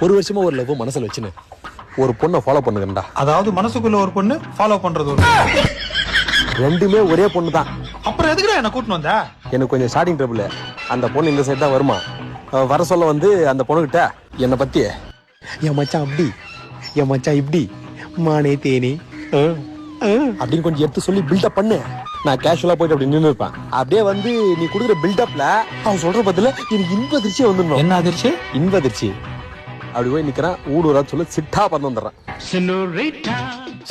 ஒரு வருஷமா ஒரு லவ் மனசுல வச்சுன்னு ஒரு பொண்ணை ஃபாலோ பண்ணுங்கடா. அதாவது மனசுக்குள்ள ஒரு பொண்ணு ஃபாலோ பண்றது ஒரு ரெண்டுமே ஒரே பொண்ணு தான். அப்புறம் எதுக்குடா என்ன கூட்டிட்டு வந்த? எனக்கு கொஞ்சம் ஸ்டார்டிங் ட்ரபிள். அந்த பொண்ணு இந்த சைடு தான் வருமா. வர சொல்ல வந்து அந்த பொண்ணுகிட்ட என்னை பத்தி என் மச்சான் அப்படி என் மச்சான் இப்படி மானே தேனி அப்படின்னு கொஞ்சம் எடுத்து சொல்லி பில்டப் பண்ணு. நான் கேஷுவலா போயிட்டு அப்படி நின்று இருப்பேன். அப்படியே வந்து நீ கொடுக்குற பில்டப்ல அவன் சொல்ற பதில எனக்கு இன்ப அதிர்ச்சியே வந்துடணும். என்ன அதிர்ச்சி? இன்ப அதிர்ச்சி. அப்படி போய் நிக்கிறேன். ஊடுறா சொல்ல சிட்டா பறந்து வந்துடுறேன்.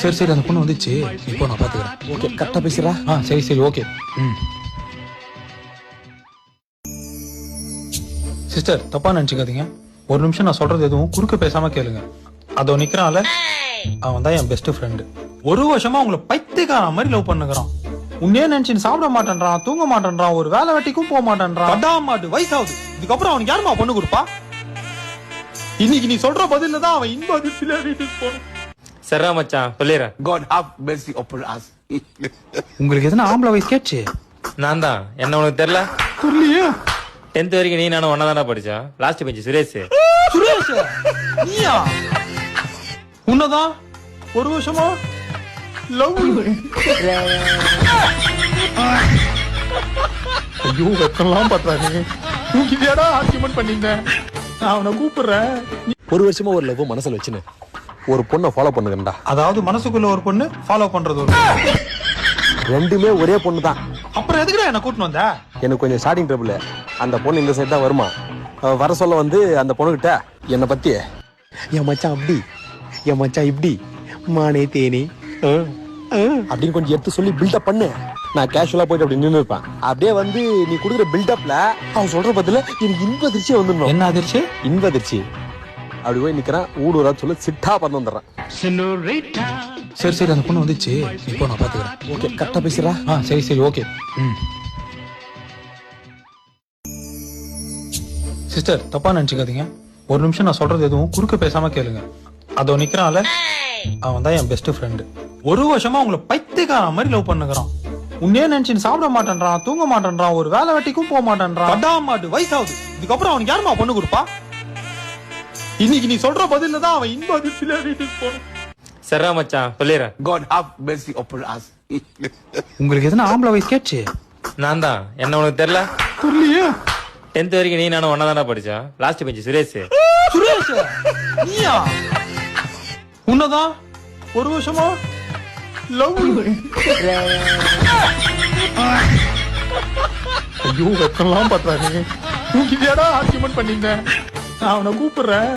சரி சரி, அந்த பொண்ணு வந்துச்சு, இப்போ நான் பாத்துக்கிறேன். ஓகே, கரெக்டா பேசுறா. சரி சரி, ஓகே. சிஸ்டர், தப்பா நினைச்சுக்காதீங்க. ஒரு நிமிஷம் நான் சொல்றது எதுவும் குறுக்க பேசாம கேளுங்க. அதோ நிக்கிறான்ல, அவன் தான் என் பெஸ்ட் ஃப்ரெண்டு. ஒரு வருஷமா உங்களை பைத்தியக்கார மாதிரி லவ் பண்ணுகிறான். உன்னே நினைச்சு சாப்பிட மாட்டேன்றான், தூங்க மாட்டேன்றான், ஒரு வேலை வெட்டிக்கும் போக மாட்டேன்றான். படாமாட்டு வயசாகுது. இதுக்கப்புறம் அவனுக்கு யாருமா பொண்ணு கொடுப்பா? இன்னைக்கு நீ சொல்ற பதில தான் அவன் இன்ப அதிர்ச்சியில வீட்டுக்கு போகணும். சரா மச்சான் சொல்லிடுறேன். God have mercy upon us. உங்களுக்கு எதுனா ஆம்பளை வயசு கேட்ச்சு? நான் தான். என்ன உனக்கு தெரியல? புரியலையே. 10th வரைக்கும் நீ நானும் ஒன்னா தானே படிச்சோம். Last bench Suresh. சுரேஷ் நீயா? உன்னதான் ஒரு வருஷமா லவ். ஐயோ, வெக்கலாம் பண்றாங்க. தூக்கிட்டியாடா ஆர்கியூமெண்ட் பண்ணிங்க. நான் அவனை கூப்பிடுறேன். ஒரு வருஷமா ஒரு லவ் மனசுல வச்சுன்னு ஒரு பொண்ணை ஃபாலோ பண்ணுங்கடா. அதாவது மனசுக்குள்ள ஒரு பொண்ணு ஃபாலோ பண்றது ஒரு ரெண்டுமே ஒரே பொண்ணு தான். அப்புறம் எதுக்குடா என்ன கூட்டிட்டு வந்த? எனக்கு கொஞ்சம் ஸ்டார்டிங் ட்ரபிள். அந்த பொண்ணு இந்த சைடு தான் வருமா. வர சொல்ல வந்து அந்த பொண்ணுகிட்ட என்னை பத்தி என் மச்சான் அப்படி என் மச்சான் இப்படி மானே தேனி அப்படின்னு கொஞ்சம் எடுத்து சொல்லி பில்டப் பண்ணு. நான் கேஷுவலா போயிட்டு அப்படி நின்று இருப்பேன். அப்படியே வந்து நீ கொடுக்குற பில்டப்ல அவன் சொல்ற பதில எனக்கு இன்ப அதிர்ச்சியே வந்துடணும். என்ன அதிர்ச்சி? இன்ப அதிர்ச்சி. அப்படி போய் நிக்கிறேன். ஊடுறா சொல்ல சிட்டா பறந்து வந்துடுறேன். சரி சரி, அந்த பொண்ணு வந்துச்சு, இப்போ நான் பாத்துக்கிறேன். ஓகே, கரெக்டா பேசுறா. சரி சரி, ஓகே. சிஸ்டர், தப்பா நினைச்சுக்காதீங்க. ஒரு நிமிஷம் நான் சொல்றது எதுவும் குறுக்க பேசாம கேளுங்க. அதோ நிக்கிறான்ல, அவன் தான் என் பெஸ்ட் ஃப்ரெண்டு. ஒரு வருஷமா உங்களை பைத்தியக்கார மாதிரி லவ் பண்ணுகிறான். உன்னே நினைச்சு சாப்பிட மாட்டேன்றான், தூங்க மாட்டேன்றான், ஒரு வேலை வெட்டிக்கும் போக மாட்டேன்றான். படாமாட்டு வயசாகுது. இதுக்கப்புறம் அவனுக்கு யாருமா பொண்ணு கொடுப்பா? இன்னைக்கு நீ சொல்ற பதில தான் அவன் இன்ப அதிர்ச்சியில வீட்டுக்கு போகணும். சரா மச்சான் சொல்லிடுறேன். God have mercy upon us. உங்களுக்கு எதுனா ஆம்பளை வயசு கேட்ச்சு? நான் தான். என்ன உனக்கு தெரியல? புரியலையே. 10th வரைக்கும் நீ நானும் ஒன்னா தானே படிச்சோம். Last bench Suresh. சுரேஷ் நீயா? உன்னதான் ஒரு வருஷமா லவ். ஐயோ, வெக்கலாம் பண்றாங்க. தூக்கிட்டியாடா ஆர்கியூமெண்ட் பண்ணிங்க. நான் அவனை கூப்பிடுறேன்.